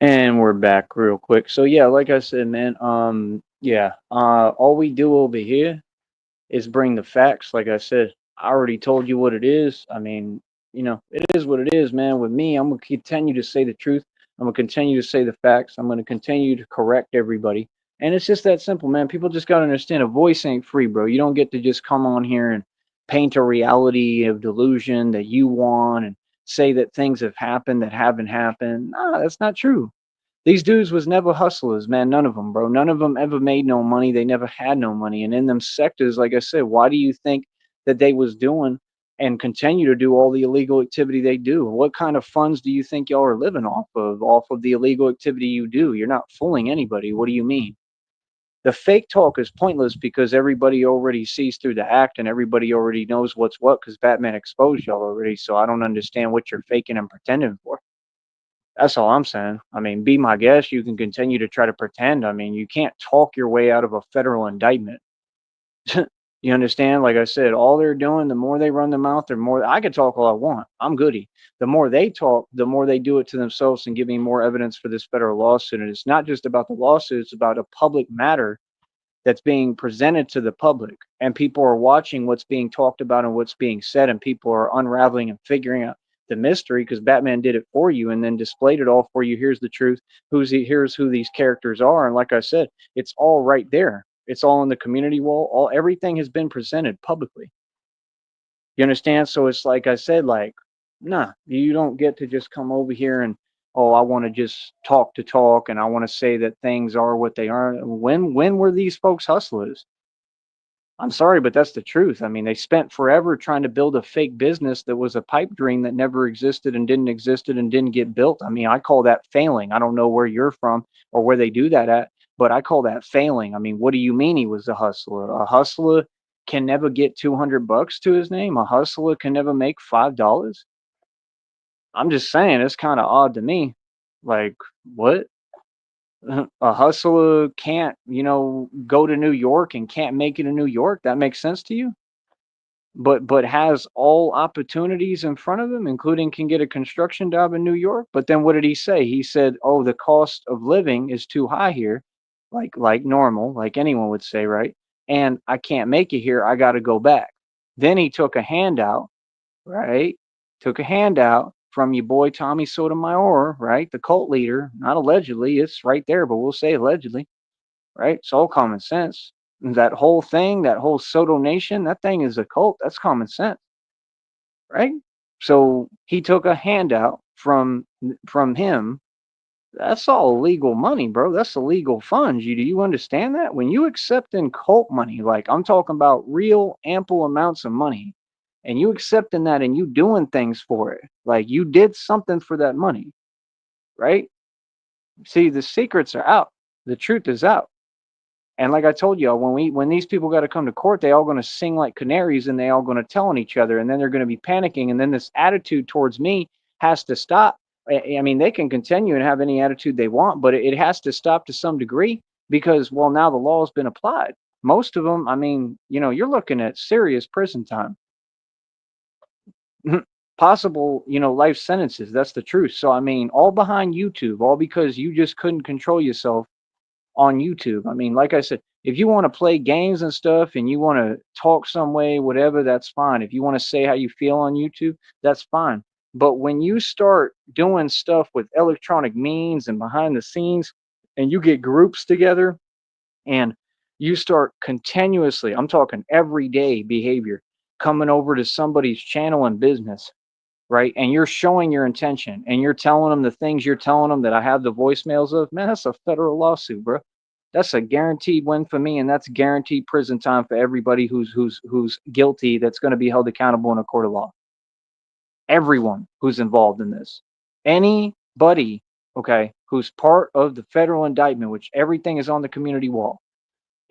And we're back real quick. So yeah, like I said, man, yeah, all we do over here is bring the facts. Like I said, I already told you what it is. I mean, it is what it is, man. With me, I'm gonna continue to say the truth. I'm gonna continue to say the facts. I'm gonna continue to correct everybody. And it's just that simple, man. People just gotta understand a voice ain't free, bro. You don't get to just come on here and paint a reality of delusion that you want and say that things have happened that haven't happened. Nah, that's not true. These dudes was never hustlers, man. None of them, bro. None of them ever made no money. They never had no money. And in them sectors, like I said, why do you think that they was doing and continue to do all the illegal activity they do? What kind of funds do you think y'all are living off of? Off of the illegal activity you do? You're not fooling anybody. What do you mean? The fake talk is pointless because everybody already sees through the act and everybody already knows what's what because Batman exposed y'all already. So I don't understand what you're faking and pretending for. That's all I'm saying. I mean, be my guest. You can continue to try to pretend. I mean, you can't talk your way out of a federal indictment. You understand? Like I said, all they're doing, the more they run their mouth, the more I can talk all I want. I'm goody. The more they talk, the more they do it to themselves and give me more evidence for this federal lawsuit. And it's not just about the lawsuit, it's about a public matter that's being presented to the public. And people are watching what's being talked about and what's being said, and people are unraveling and figuring out the mystery because Batman did it for you and then displayed it all for you. Here's the truth. Here's who these characters are. And like I said, it's all right there. It's all on the community wall. All everything has been presented publicly. You understand? So it's like I said, like, nah, you don't get to just come over here and oh, I want to just talk to talk and I want to say that things are what they are. When were these folks hustlers? I'm sorry, but that's the truth. I mean, they spent forever trying to build a fake business that was a pipe dream that never existed and didn't existed and didn't get built. I mean, I call that failing. I don't know where you're from or where they do that at, but I call that failing. I mean, what do you mean he was a hustler? A hustler can never get 200 bucks to his name. A hustler can never make $5. I'm just saying, it's kind of odd to me. Like, what? A hustler can't, go to New York and can't make it in New York. That makes sense to you? But has all opportunities in front of him, including can get a construction job in New York. But then what did he say? He said, "Oh, the cost of living is too high here, like normal, like anyone would say, right? And I can't make it here. I got to go back." Then he took a handout, right? Took a handout from your boy Tommy Sotomayor, right? The cult leader, not allegedly, it's right there, but we'll say allegedly, right? It's all common sense. That whole thing, that whole Soto Nation, that thing is a cult. That's common sense, right? So he took a handout from him. That's all illegal money, bro. That's illegal funds. Do you understand that? When you accept in cult money, like I'm talking about real ample amounts of money, and you accepting that and you doing things for it, like you did something for that money, right? See, the secrets are out. The truth is out. And like I told you, when these people got to come to court, they all going to sing like canaries and they all going to tell on each other, and then they're going to be panicking, and then this attitude towards me has to stop. I mean, they can continue and have any attitude they want, but it has to stop to some degree because well, now the law has been applied. Most of them, I mean, you're looking at serious prison time, possible, life sentences. That's the truth. So I mean, all behind YouTube, all because you just couldn't control yourself on YouTube. I mean, like I said, if you want to play games and stuff and you want to talk some way, whatever, that's fine. If you want to say how you feel on YouTube, that's fine. But when you start doing stuff with electronic means and behind the scenes, and you get groups together and you start continuously, I'm talking everyday behavior, coming over to somebody's channel and business, right? And you're showing your intention and you're telling them the things you're telling them that I have the voicemails of, man, that's a federal lawsuit, bro. That's a guaranteed win for me, and that's guaranteed prison time for everybody who's guilty that's going to be held accountable in a court of law. Everyone who's involved in this. Anybody, okay, who's part of the federal indictment, which everything is on the community wall.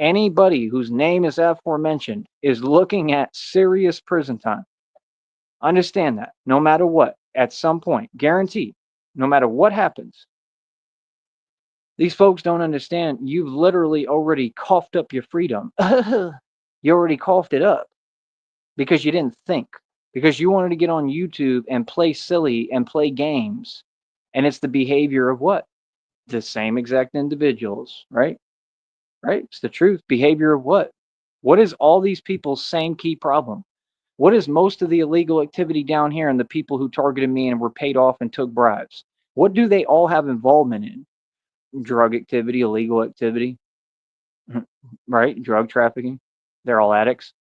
Anybody whose name is aforementioned is looking at serious prison time. Understand that. No matter what, at some point, guaranteed, no matter what happens, these folks don't understand. You've literally already coughed up your freedom. You already coughed it up because you didn't think, because you wanted to get on YouTube and play silly and play games. And it's the behavior of what? The same exact individuals, right? Right? It's the truth. Behavior of what? What is all these people's same key problem? What is most of the illegal activity down here and the people who targeted me and were paid off and took bribes? What do they all have involvement in? Drug activity, illegal activity, right? Drug trafficking. They're all addicts.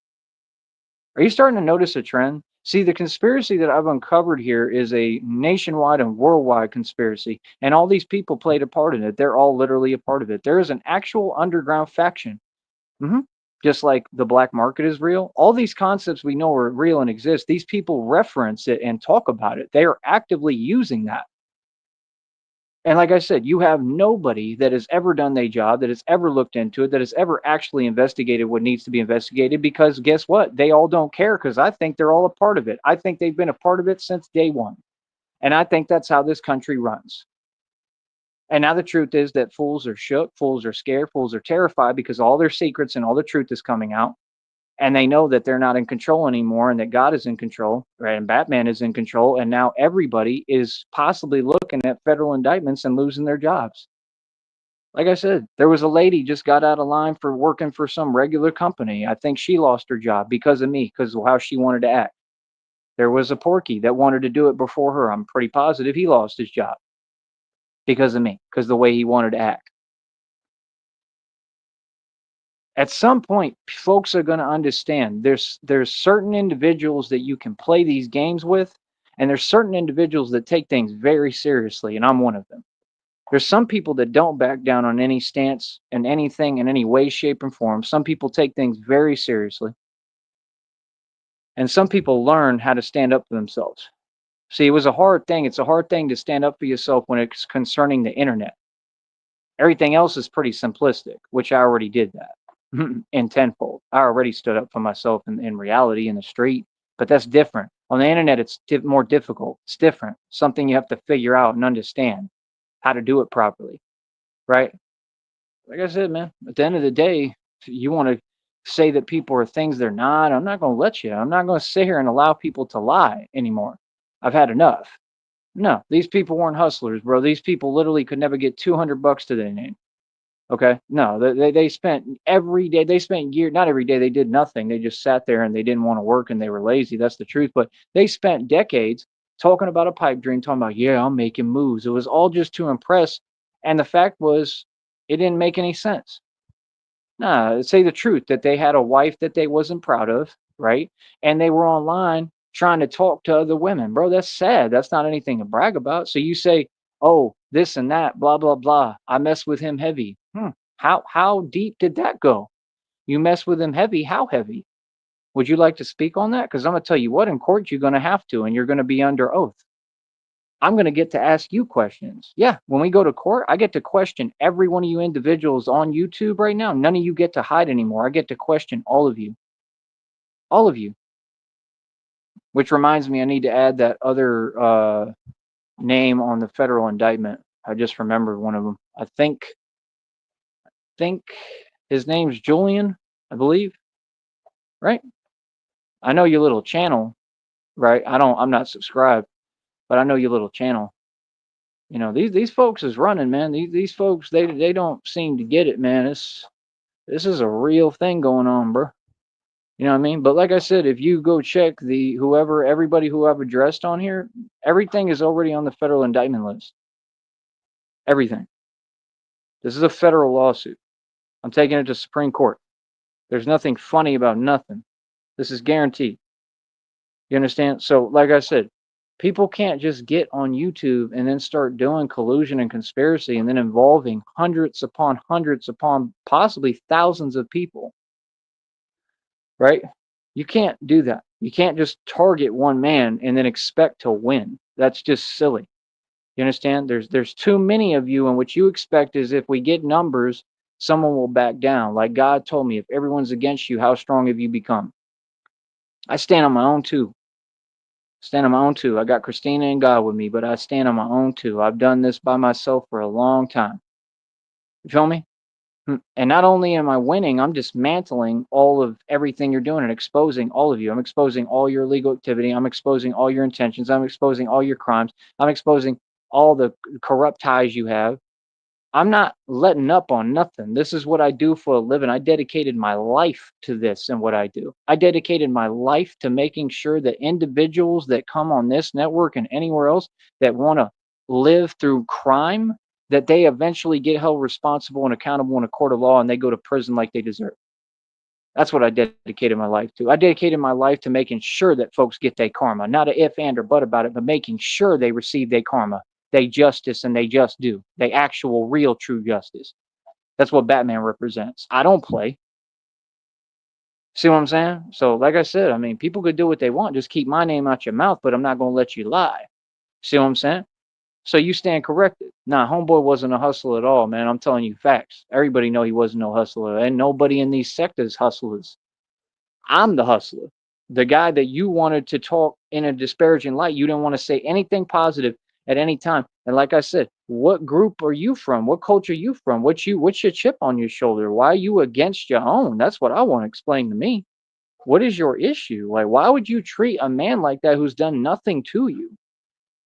Are you starting to notice a trend? See, the conspiracy that I've uncovered here is a nationwide and worldwide conspiracy, and all these people played a part in it. They're all literally a part of it. There is an actual underground faction. hmm Just like the black market is real, all these concepts we know are real and exist, these people reference it and talk about it. They are actively using that. And like I said, you have nobody that has ever done their job, that has ever looked into it, that has ever actually investigated what needs to be investigated, because guess what? They all don't care, because I think they're all a part of it. I think they've been a part of it since day one. And I think that's how this country runs. And now the truth is that fools are shook, fools are scared, fools are terrified because all their secrets and all the truth is coming out. And they know that they're not in control anymore and that God is in control, right? And Batman is in control. And now everybody is possibly looking at federal indictments and losing their jobs. Like I said, there was a lady just got out of line for working for some regular company. I think she lost her job because of me, because of how she wanted to act. There was a porky that wanted to do it before her. I'm pretty positive he lost his job because of me, because the way he wanted to act. At some point, folks are going to understand there's certain individuals that you can play these games with, and there's certain individuals that take things very seriously, and I'm one of them. There's some people that don't back down on any stance and anything in any way, shape, and form. Some people take things very seriously, and some people learn how to stand up for themselves. See, it was a hard thing. It's a hard thing to stand up for yourself when it's concerning the internet. Everything else is pretty simplistic, which I already did that in tenfold. I already stood up for myself in reality in the street, but that's different. On the internet, it's more difficult. It's different. Something you have to figure out and understand how to do it properly, right? Like I said, man, at the end of the day, if you want to say that people are things they're not, I'm not going to let you. I'm not going to sit here and allow people to lie anymore. I've had enough. No, these people weren't hustlers, bro. These people literally could never get 200 bucks to their name. Okay. No, they spent every day, they spent year, not every day, they did nothing. They just sat there and they didn't want to work and they were lazy. That's the truth. But they spent decades talking about a pipe dream, talking about, yeah, I'm making moves. It was all just to impress. And the fact was, it didn't make any sense. Nah, say the truth that they had a wife that they wasn't proud of, right? And they were online trying to talk to other women. Bro, that's sad. That's not anything to brag about. So you say, "Oh, this and that, blah blah blah. I mess with him heavy." How deep did that go? You mess with him heavy, how heavy? Would you like to speak on that? Cuz I'm going to tell you what, in court you're going to have to, and you're going to be under oath. I'm going to get to ask you questions. Yeah, when we go to court, I get to question every one of you individuals on YouTube right now. None of you get to hide anymore. I get to question all of you. All of you. Which reminds me, I need to add that other name on the federal indictment. I just remembered one of them. I think his name's Julian, I believe. Right? I know your little channel, right? I'm not subscribed, but I know your little channel. You know, these folks is running, man. These folks, they don't seem to get it, man. This is a real thing going on, bro. You know what I mean? But like I said, if you go check everybody who I've addressed on here, everything is already on the federal indictment list. Everything. This is a federal lawsuit. I'm taking it to Supreme Court. There's nothing funny about nothing. This is guaranteed. You understand? So, like I said, people can't just get on YouTube and then start doing collusion and conspiracy and then involving hundreds upon possibly thousands of people, right? You can't do that. You can't just target one man and then expect to win. That's just silly. You understand? There's too many of you, and what you expect is if we get numbers, someone will back down. Like God told me, if everyone's against you, how strong have you become? I stand on my own too. Stand on my own too. I got Christina and God with me, but I stand on my own too. I've done this by myself for a long time. You feel me? And not only am I winning, I'm dismantling all of everything you're doing and exposing all of you. I'm exposing all your illegal activity. I'm exposing all your intentions. I'm exposing all your crimes. I'm exposing all the corrupt ties you have. I'm not letting up on nothing. This is what I do for a living. I dedicated my life to this and what I do. I dedicated my life to making sure that individuals that come on this network and anywhere else that want to live through crime, that they eventually get held responsible and accountable in a court of law and they go to prison like they deserve. That's what I dedicated my life to. I dedicated my life to making sure that folks get their karma, not a if, and, or but about it, but making sure they receive their karma, they justice, and they just do. They actual, real, true justice. That's what Batman represents. I don't play. See what I'm saying? So, like I said, I mean, people could do what they want. Just keep my name out your mouth, but I'm not going to let you lie. See what I'm saying? So you stand corrected. Nah, homeboy wasn't a hustler at all, man. I'm telling you facts. Everybody know he wasn't no hustler, and nobody in these sectors hustlers. I'm the hustler. The guy that you wanted to talk in a disparaging light. You didn't want to say anything positive at any time. And like I said, what group are you from? What culture are you from? What's your chip on your shoulder? Why are you against your own? That's what I want to explain to me. What is your issue? Like, why would you treat a man like that who's done nothing to you?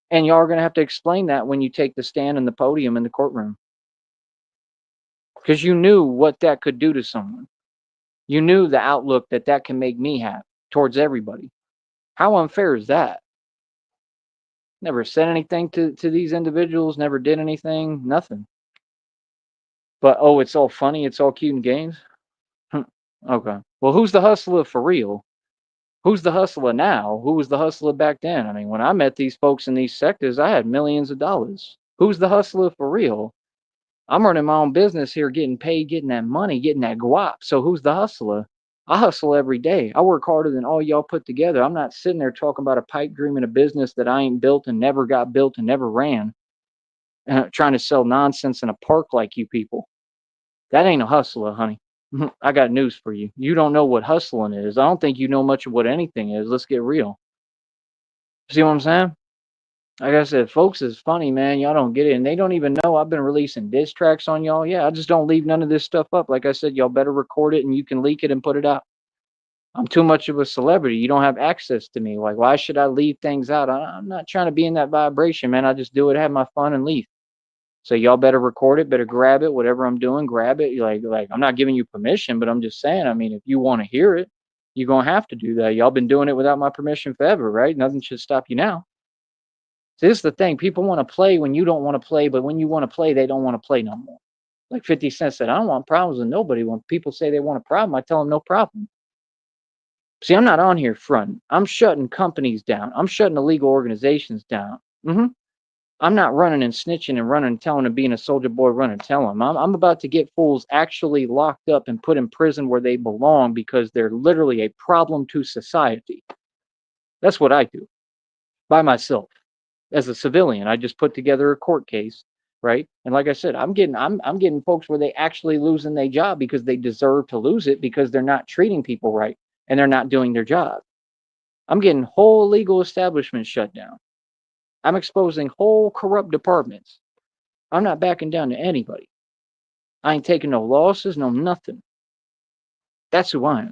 And y'all are gonna have to explain that when you take the stand in the podium in the courtroom. Because you knew what that could do to someone. You knew the outlook that that can make me have towards everybody. How unfair is that? Never said anything to these individuals, never did anything, nothing. But oh, it's all funny, it's all cute and games? Okay. Well, who's the hustler for real? Who's the hustler now? Who was the hustler back then? I mean, when I met these folks in these sectors, I had millions of dollars. Who's the hustler for real? I'm running my own business here, getting paid, getting that money, getting that guap. So who's the hustler? I hustle every day. I work harder than all y'all put together. I'm not sitting there talking about a pipe dream in a business that I ain't built and never got built and never ran, trying to sell nonsense in a park like you people. That ain't a hustler, honey. I got news for you. You don't know what hustling is. I don't think you know much of what anything is. Let's get real. See what I'm saying? Like I said, folks is funny, man. Y'all don't get it. And they don't even know I've been releasing diss tracks on y'all. Yeah, I just don't leave none of this stuff up. Like I said, y'all better record it and you can leak it and put it out. I'm too much of a celebrity. You don't have access to me. Like, why should I leave things out? I'm not trying to be in that vibration, man. I just do it, have my fun, and leave. So y'all better record it, better grab it, whatever I'm doing, grab it. Like I'm not giving you permission, but I'm just saying, I mean, if you want to hear it, you're gonna have to do that. Y'all been doing it without my permission forever, right? Nothing should stop you now. So this is the thing. People want to play when you don't want to play, but when you want to play, they don't want to play no more. Like 50 Cent said, I don't want problems with nobody. When people say they want a problem, I tell them no problem. See, I'm not on here fronting. I'm shutting companies down. I'm shutting illegal organizations down. I'm not running and snitching and running and telling and being a soldier boy run and tell them. I'm about to get fools actually locked up and put in prison where they belong because they're literally a problem to society. That's what I do by myself as a civilian. I just put together a court case, right? And like I said, I'm getting folks where they actually losing their job because they deserve to lose it because they're not treating people right and they're not doing their job. I'm getting whole legal establishments shut down. I'm exposing whole corrupt departments. I'm not backing down to anybody. I ain't taking no losses, no nothing. That's who I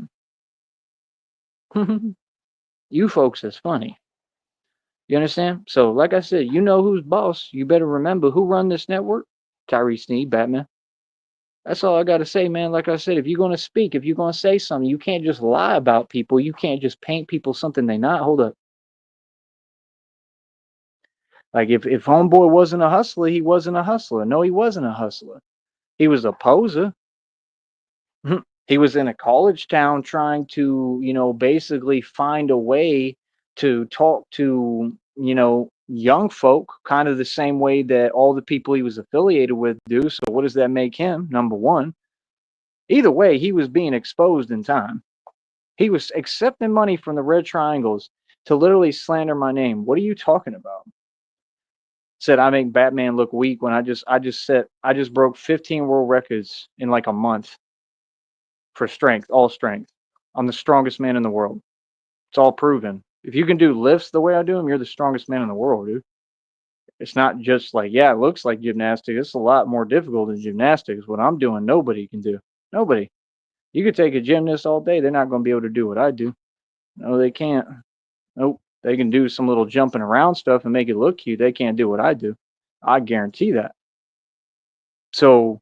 am. You folks is funny. You understand? So, like I said, you know who's boss. You better remember who run this network. Tyree Sneed, Batman. That's all I got to say, man. Like I said, if you're going to speak, if you're going to say something, you can't just lie about people. You can't just paint people something they not. Hold up. Like if homeboy wasn't a hustler, he wasn't a hustler. No, he wasn't a hustler. He was a poser. He was in a college town trying to, basically find a way to talk to, young folk, kind of the same way that all the people he was affiliated with do. So what does that make him? Number one. Either way, he was being exposed in time. He was accepting money from the Red Triangles to literally slander my name. What are you talking about? Said I make Batman look weak when I just broke 15 world records in like a month for strength, all strength. I'm the strongest man in the world. It's all proven. If you can do lifts the way I do them, you're the strongest man in the world, dude. It's not just like, yeah, it looks like gymnastics. It's a lot more difficult than gymnastics. What I'm doing, nobody can do. Nobody. You could take a gymnast all day. They're not going to be able to do what I do. No, they can't. Nope. They can do some little jumping around stuff and make it look cute. They can't do what I do. I guarantee that. So,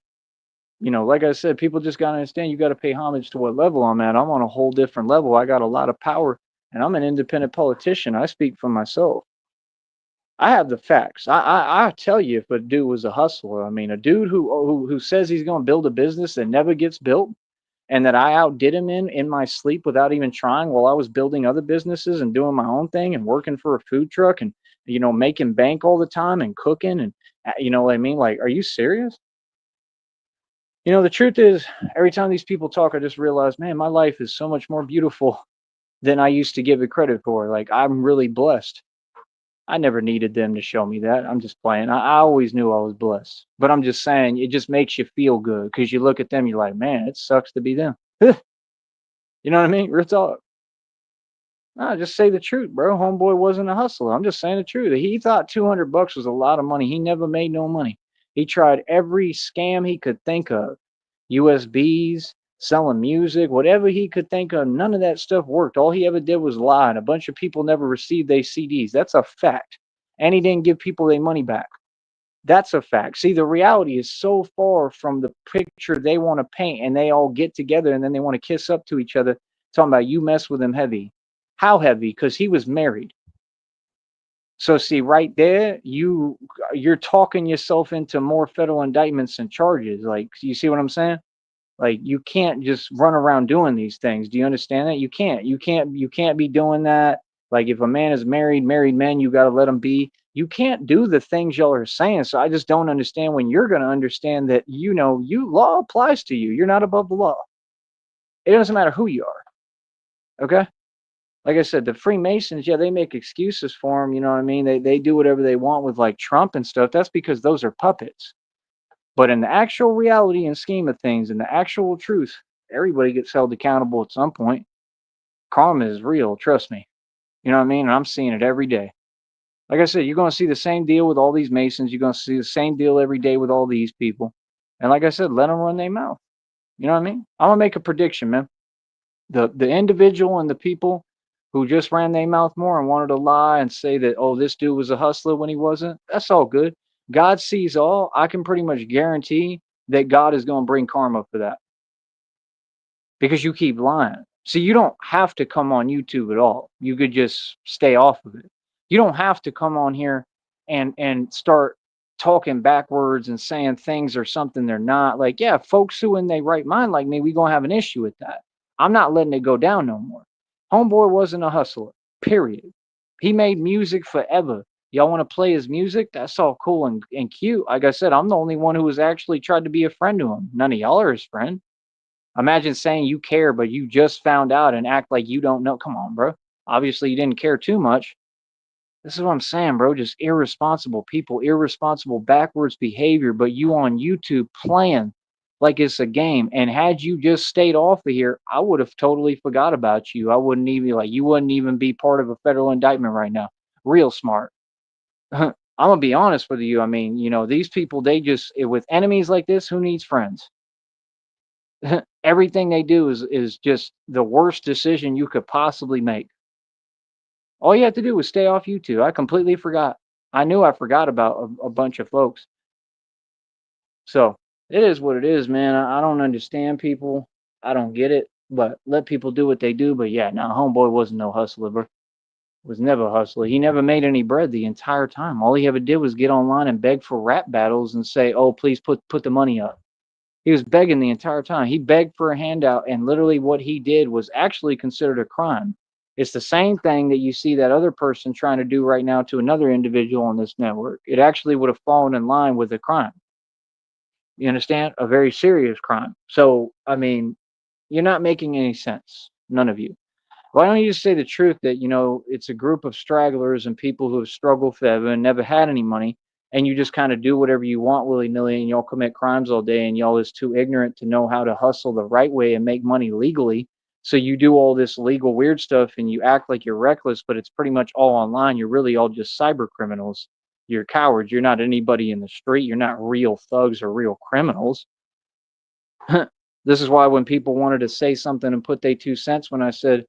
like I said, people just gotta understand you gotta pay homage to what level I'm at. I'm on a whole different level. I got a lot of power and I'm an independent politician. I speak for myself. I have the facts. I tell you if a dude was a hustler. I mean, a dude who says he's gonna build a business that never gets built and that I outdid him in my sleep without even trying while I was building other businesses and doing my own thing and working for a food truck and making bank all the time and cooking and you know what I mean? Like, are you serious? The truth is, every time these people talk, I just realize, man, my life is so much more beautiful than I used to give it credit for. Like, I'm really blessed. I never needed them to show me that. I'm just playing. I always knew I was blessed. But I'm just saying, it just makes you feel good because you look at them, you're like, man, it sucks to be them. You know what I mean? Real talk. No, just say the truth, bro. Homeboy wasn't a hustler. I'm just saying the truth. He thought $200 was a lot of money. He never made no money. He tried every scam he could think of. USBs, selling music, whatever he could think of. None of that stuff worked. All he ever did was lie, and a bunch of people never received their CDs. That's a fact. And he didn't give people their money back. That's a fact. See, the reality is so far from the picture they want to paint, and they all get together and then they want to kiss up to each other, talking about you mess with him heavy. How heavy? Because he was married. So see, right there, you're talking yourself into more federal indictments and charges. Like, you see what I'm saying? Like, you can't just run around doing these things. Do you understand that? You can't. You can't be doing that. Like, if a man is married, married men, you got to let him be. You can't do the things y'all are saying. So I just don't understand when you're going to understand that, you law applies to you. You're not above the law. It doesn't matter who you are. Okay? Like I said, the Freemasons, yeah, they make excuses for them, you know what I mean? They do whatever they want with like Trump and stuff. That's because those are puppets. But in the actual reality and scheme of things, in the actual truth, everybody gets held accountable at some point. Karma is real, trust me. You know what I mean? And I'm seeing it every day. Like I said, you're going to see the same deal with all these Masons. You're going to see the same deal every day with all these people. And like I said, let them run their mouth. You know what I mean? I'm going to make a prediction, man. The individual and the people who just ran their mouth more and wanted to lie and say that, oh, this dude was a hustler when he wasn't, that's all good. God sees all. I can pretty much guarantee that God is going to bring karma for that because you keep lying. See, you don't have to come on YouTube at all. You could just stay off of it. You don't have to come on here and start talking backwards and saying things or something they're not. Like, yeah, folks who in their right mind like me, we gonna have an issue with that. I'm not letting it go down no more. Homeboy wasn't a hustler. Period. He made music forever. Y'all want to play his music? That's all cool and cute. Like I said, I'm the only one who has actually tried to be a friend to him. None of y'all are his friend. Imagine saying you care, but you just found out and act like you don't know. Come on, bro. Obviously, you didn't care too much. This is what I'm saying, bro. Just irresponsible people, irresponsible, backwards behavior. But you on YouTube playing like it's a game. And had you just stayed off of here, I would have totally forgot about you. I wouldn't even you wouldn't even be part of a federal indictment right now. Real smart. I'm gonna be honest with you. I mean, these people, they just with enemies like this, who needs friends? Everything they do is just the worst decision you could possibly make. All you have to do is stay off YouTube. I completely forgot. I knew I forgot about a bunch of folks. So it is what it is, man. I don't understand people. I don't get it. But let people do what they do. But yeah, now homeboy wasn't no hustler, bro. Was never a hustler. He never made any bread the entire time. All he ever did was get online and beg for rap battles and say, "Oh, please put the money up." He was begging the entire time. He begged for a handout, and literally what he did was actually considered a crime. It's the same thing that you see that other person trying to do right now to another individual on this network. It actually would have fallen in line with a crime. You understand? A very serious crime. So, I mean, you're not making any sense. None of you. Why don't you just say the truth that, it's a group of stragglers and people who have struggled forever and never had any money, and you just kind of do whatever you want willy-nilly and y'all commit crimes all day and y'all is too ignorant to know how to hustle the right way and make money legally. So you do all this legal weird stuff and you act like you're reckless, but it's pretty much all online. You're really all just cyber criminals. You're cowards. You're not anybody in the street. You're not real thugs or real criminals. This is why when people wanted to say something and put their 2 cents, when I said,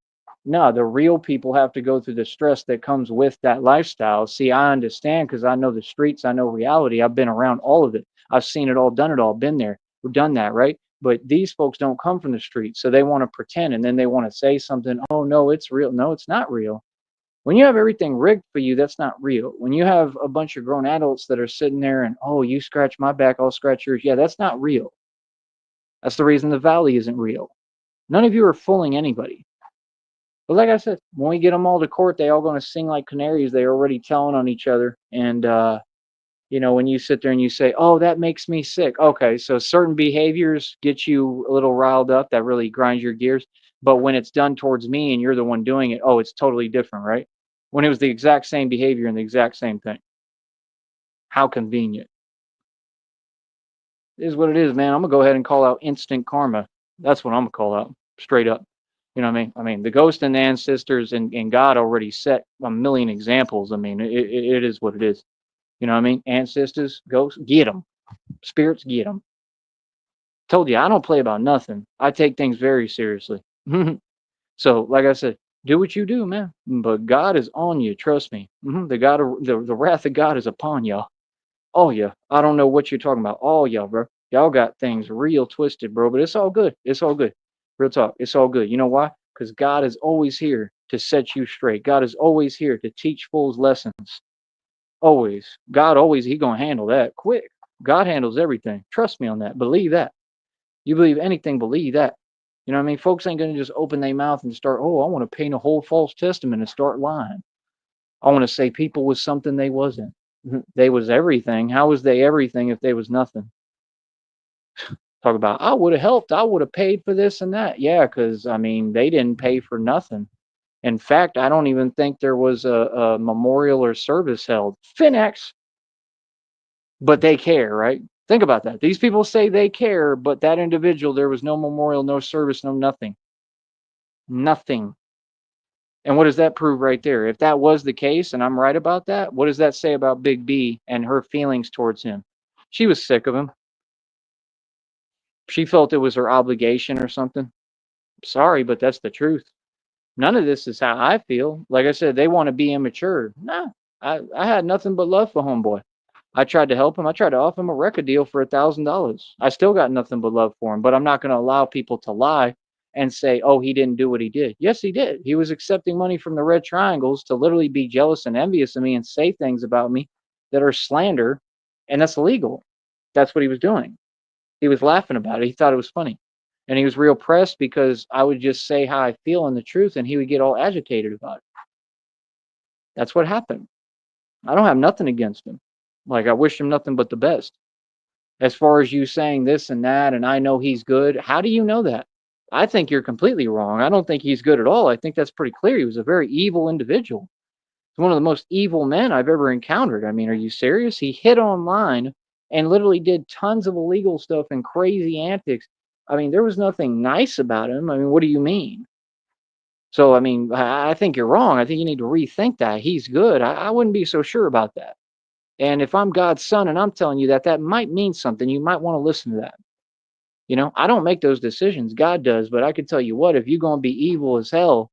no, the real people have to go through the stress that comes with that lifestyle. See, I understand because I know the streets, I know reality. I've been around all of it. I've seen it all, done it all, been there, we've done that, right? But these folks don't come from the street, so they want to pretend, and then they want to say something. Oh no, it's real. No, it's not real. When you have everything rigged for you, that's not real. When you have a bunch of grown adults that are sitting there and, oh, you scratch my back, I'll scratch yours. Yeah, that's not real. That's the reason the valley isn't real. None of you are fooling anybody. But like I said, when we get them all to court, they all going to sing like canaries. They're already telling on each other. And, when you sit there and you say, oh, that makes me sick. Okay, so certain behaviors get you a little riled up. That really grinds your gears. But when it's done towards me and you're the one doing it, oh, it's totally different, right? When it was the exact same behavior and the exact same thing. How convenient. It is what it is, man. I'm going to go ahead and call out instant karma. That's what I'm going to call out, straight up. You know what I mean? I mean, the ghost and the ancestors and God already set a million examples. I mean, it is what it is. You know what I mean? Ancestors, ghosts, get them. Spirits, get them. Told you, I don't play about nothing. I take things very seriously. So, like I said, do what you do, man. But God is on you. Trust me. The God, the wrath of God is upon y'all. All ya. I don't know what you're talking about. All y'all, bro. Y'all got things real twisted, bro. But it's all good. It's all good. Real talk. It's all good. You know why? Because God is always here to set you straight. God is always here to teach fools lessons. Always. God always, he gonna handle that quick. God handles everything. Trust me on that. Believe that. You believe anything, believe that. You know what I mean? Folks ain't gonna just open their mouth and start, oh, I want to paint a whole false testament and start lying. I want to say people was something they wasn't. They was everything. How was they everything if they was nothing? Talk about, I would have helped. I would have paid for this and that. Yeah, because, I mean, they didn't pay for nothing. In fact, I don't even think there was a memorial or service held. Finex. But they care, right? Think about that. These people say they care, but that individual, there was no memorial, no service, no nothing. Nothing. And what does that prove right there? If that was the case, and I'm right about that, what does that say about Big B and her feelings towards him? She was sick of him. She felt it was her obligation or something. Sorry, but that's the truth. None of this is how I feel. Like I said, they want to be immature. Nah, I had nothing but love for homeboy. I tried to help him. I tried to offer him a record deal for $1,000. I still got nothing but love for him, but I'm not going to allow people to lie and say, oh, he didn't do what he did. Yes, he did. He was accepting money from the Red Triangles to literally be jealous and envious of me and say things about me that are slander, and that's illegal. That's what he was doing. He was laughing about it. He thought it was funny. And he was real pressed because I would just say how I feel and the truth, and he would get all agitated about it. That's what happened. I don't have nothing against him. Like, I wish him nothing but the best. As far as you saying this and that, and I know he's good, how do you know that? I think you're completely wrong. I don't think he's good at all. I think that's pretty clear. He was a very evil individual. He's one of the most evil men I've ever encountered. I mean, are you serious? He hid online and literally did tons of illegal stuff and crazy antics. I mean, there was nothing nice about him. I mean, what do you mean? So, I mean, I think you're wrong. I think you need to rethink that. He's good. I wouldn't be so sure about that. And if I'm God's son and I'm telling you that, that might mean something. You might want to listen to that. I don't make those decisions. God does. But I could tell you what, if you're going to be evil as hell,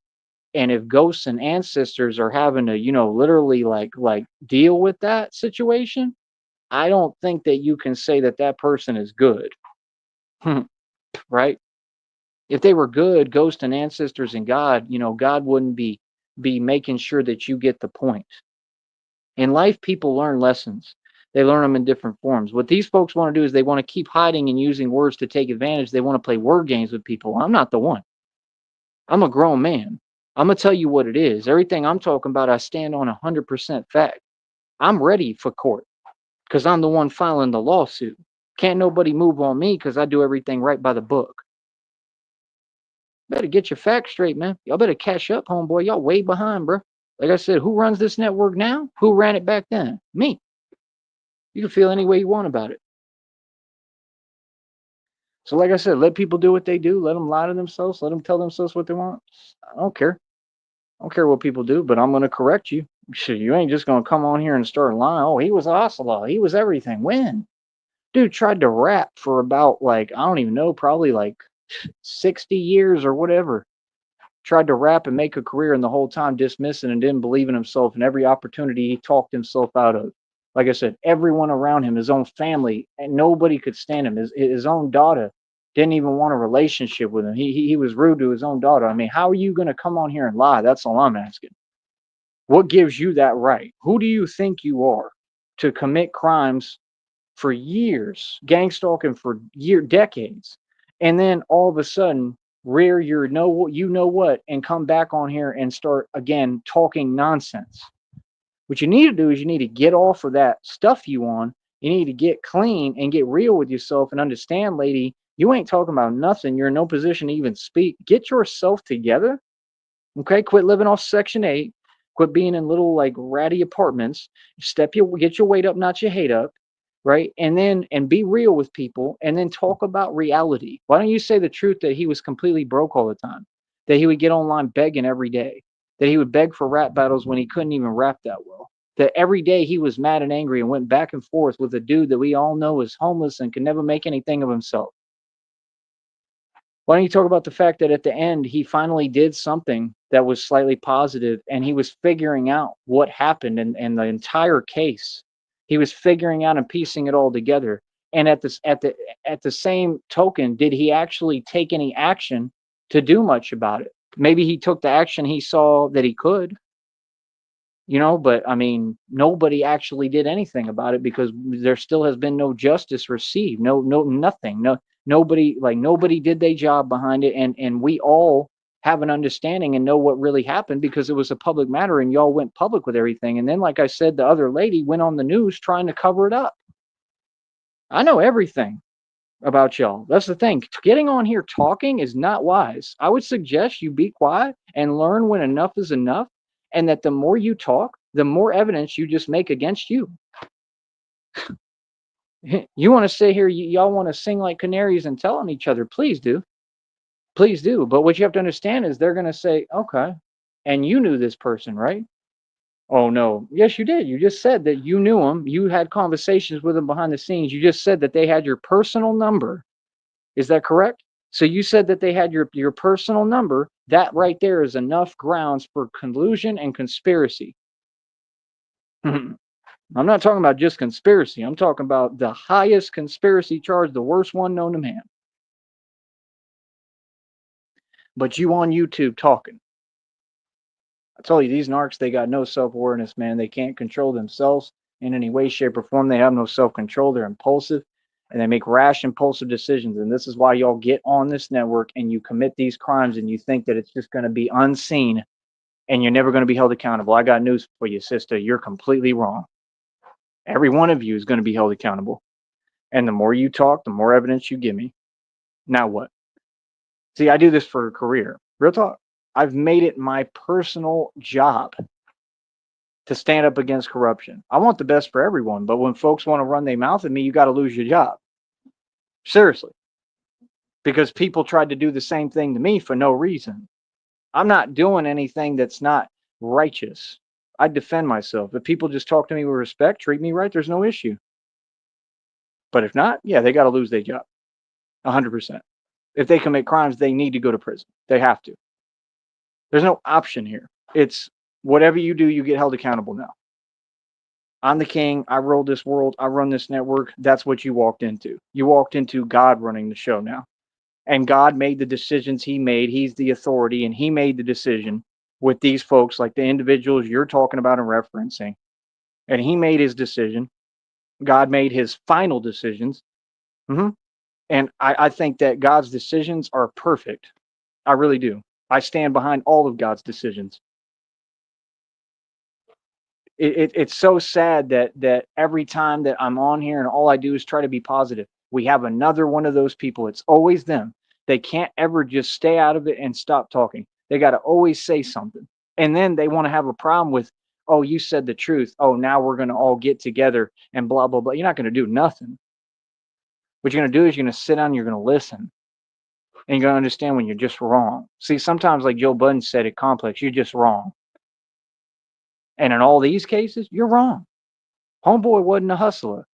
and if ghosts and ancestors are having to, literally like deal with that situation, I don't think that you can say that that person is good. Right? If they were good, ghosts and ancestors and God, God wouldn't be making sure that you get the point. In life, people learn lessons. They learn them in different forms. What these folks want to do is they want to keep hiding and using words to take advantage. They want to play word games with people. I'm not the one. I'm a grown man. I'm going to tell you what it is. Everything I'm talking about, I stand on 100% fact. I'm ready for court because I'm the one filing the lawsuit. Can't nobody move on me because I do everything right by the book. Better get your facts straight, man. Y'all better catch up, homeboy. Y'all way behind, bro. Like I said, who runs this network now? Who ran it back then? Me. You can feel any way you want about it. So, like I said, let people do what they do. Let them lie to themselves. Let them tell themselves what they want. I don't care. I don't care what people do, but I'm going to correct you. Shit, you ain't just going to come on here and start lying. Oh, he was Ocelot. He was everything. When? Dude tried to rap for about, like, I don't even know, probably like 60 years or whatever. Tried to rap and make a career, and the whole time dismissing and didn't believe in himself, and every opportunity he talked himself out of. Like I said, everyone around him, his own family, and nobody could stand him. His own daughter didn't even want a relationship with him. He was rude to his own daughter. I mean, how are you going to come on here and lie? That's all I'm asking. What gives you that right? Who do you think you are to commit crimes for years, gang stalking for decades, and then all of a sudden rear your you know what, and come back on here and start again talking nonsense? What you need to do is you need to get off of that stuff you on. You need to get clean and get real with yourself and understand, lady, you ain't talking about nothing. You're in no position to even speak. Get yourself together. Okay, quit living off Section 8. Quit being in little like ratty apartments. Get your weight up, not your hate up, right? And be real with people, and then talk about reality. Why don't you say the truth that he was completely broke all the time, that he would get online begging every day, that he would beg for rap battles when he couldn't even rap that well, that every day he was mad and angry and went back and forth with a dude that we all know is homeless and can never make anything of himself? Why don't you talk about the fact that at the end he finally did something that was slightly positive, and he was figuring out what happened in the entire case. He was figuring out and piecing it all together. And at the same token, did he actually take any action to do much about it? Maybe he took the action he saw that he could, but I mean, nobody actually did anything about it because there still has been no justice received. No, nothing. Nobody did their job behind it. And we all have an understanding and know what really happened because it was a public matter and y'all went public with everything. And then, like I said, the other lady went on the news trying to cover it up. I know everything about y'all. That's the thing. Getting on here talking is not wise. I would suggest you be quiet and learn when enough is enough, and that the more you talk, the more evidence you just make against you. You want to sit here, y'all want to sing like canaries and tell on each other. Please do. Please do. But what you have to understand is they're going to say, okay, and you knew this person, right? Oh, no. Yes, you did. You just said that you knew them. You had conversations with them behind the scenes. You just said that they had your personal number. Is that correct? So you said that they had your personal number. That right there is enough grounds for collusion and conspiracy. I'm not talking about just conspiracy. I'm talking about the highest conspiracy charge, the worst one known to man. But you on YouTube talking. I tell you, these narcs, they got no self-awareness, man. They can't control themselves in any way, shape, or form. They have no self-control. They're impulsive, and they make rash, impulsive decisions. And this is why y'all get on this network and you commit these crimes and you think that it's just going to be unseen and you're never going to be held accountable. I got news for you, sister. You're completely wrong. Every one of you is going to be held accountable. And the more you talk, the more evidence you give me. Now what? See, I do this for a career. Real talk. I've made it my personal job to stand up against corruption. I want the best for everyone, but when folks want to run their mouth at me, you got to lose your job. Seriously. Because people tried to do the same thing to me for no reason. I'm not doing anything that's not righteous. I defend myself. If people just talk to me with respect, treat me right, there's no issue. But if not, yeah, they got to lose their job. 100%. If they commit crimes, they need to go to prison. They have to. There's no option here. It's whatever you do, you get held accountable now. I'm the king. I rule this world. I run this network. That's what you walked into. You walked into God running the show now. And God made the decisions he made. He's the authority, and he made the decision with these folks, like the individuals you're talking about and referencing. And he made his decision. God made his final decisions. And I think that God's decisions are perfect. I really do. I stand behind all of God's decisions. It's so sad that every time that I'm on here and all I do is try to be positive, we have another one of those people. It's always them. They can't ever just stay out of it and stop talking. They got to always say something. And then they want to have a problem with, oh, you said the truth. Oh, now we're going to all get together and blah, blah, blah. You're not going to do nothing. What you're going to do is you're going to sit down and you're going to listen. And you're going to understand when you're just wrong. See, sometimes, like Joe Budden said at Complex, you're just wrong. And in all these cases, you're wrong. Homeboy wasn't a hustler.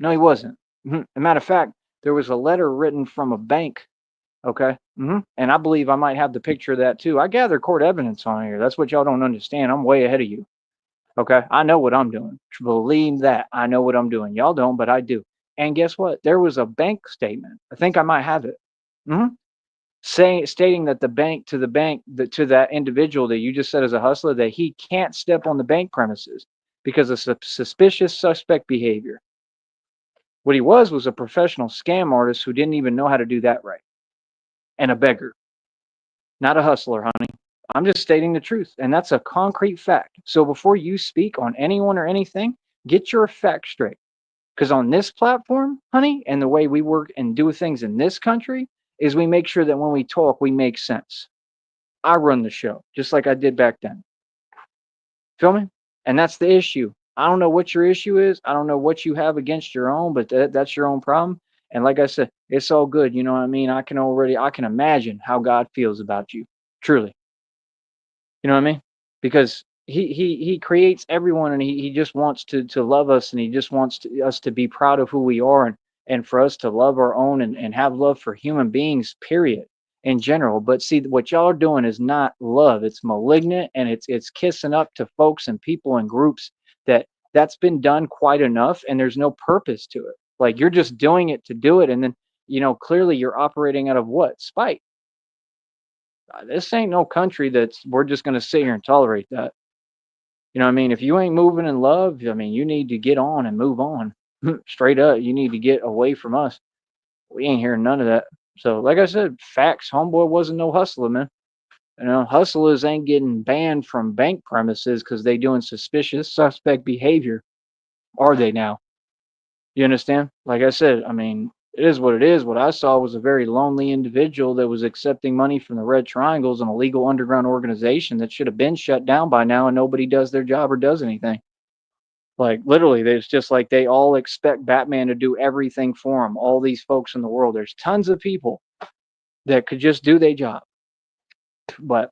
No, he wasn't. As a matter of fact, there was a letter written from a bank. Okay. And I believe I might have the picture of that too. I gather court evidence on here. That's what y'all don't understand. I'm way ahead of you. Okay, I know what I'm doing. Believe that. I know what I'm doing. Y'all don't, but I do. And guess what? There was a bank statement. I think I might have it. hmm Saying stating that the bank to that individual that you just said as a hustler that he can't step on the bank premises because of suspicious suspect behavior. What he was a professional scam artist who didn't even know how to do that right, and a beggar, not a hustler, honey. I'm just stating the truth, and that's a concrete fact. So before you speak on anyone or anything, get your facts straight. Because on this platform, honey, and the way we work and do things in this country is we make sure that when we talk, we make sense. I run the show, just like I did back then. Feel me? And that's the issue. I don't know what your issue is. I don't know what you have against your own, but that's your own problem. And like I said, it's all good. You know what I mean? I can imagine how God feels about you. Truly. You know what I mean? Because he creates everyone, and he just wants to love us, and he just wants us to be proud of who we are, and for us to love our own, and have love for human beings, period, in general. But see, what y'all are doing is not love. It's malignant, and it's kissing up to folks and people and groups that's been done quite enough, and there's no purpose to it. Like, you're just doing it to do it, and then clearly you're operating out of what? Spite. This ain't no country that's we're just going to sit here and tolerate that. You know what I mean? If you ain't moving in love, I mean, you need to get on and move on. Straight up, you need to get away from us. We ain't hearing none of that. So, like I said, facts, homeboy wasn't no hustler, man. Hustlers ain't getting banned from bank premises because they doing suspicious, suspect behavior, are they now? You understand? Like I said, I mean, it is what it is. What I saw was a very lonely individual that was accepting money from the Red Triangles, an illegal underground organization that should have been shut down by now, and nobody does their job or does anything. Like, literally, it's just like they all expect Batman to do everything for them. All these folks in the world, there's tons of people that could just do their job, but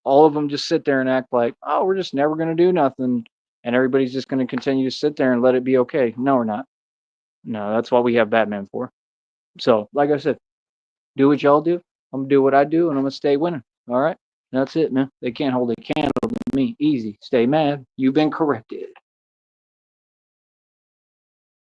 all of them just sit there and act like, oh, we're just never going to do nothing, and everybody's just going to continue to sit there and let it be okay. No, we're not. No, that's what we have Batman for. So, like I said, do what y'all do. I'm gonna do what I do, and I'm gonna stay winning. All right, that's it, man. They can't hold a candle to me. Easy. Stay mad. You've been corrected.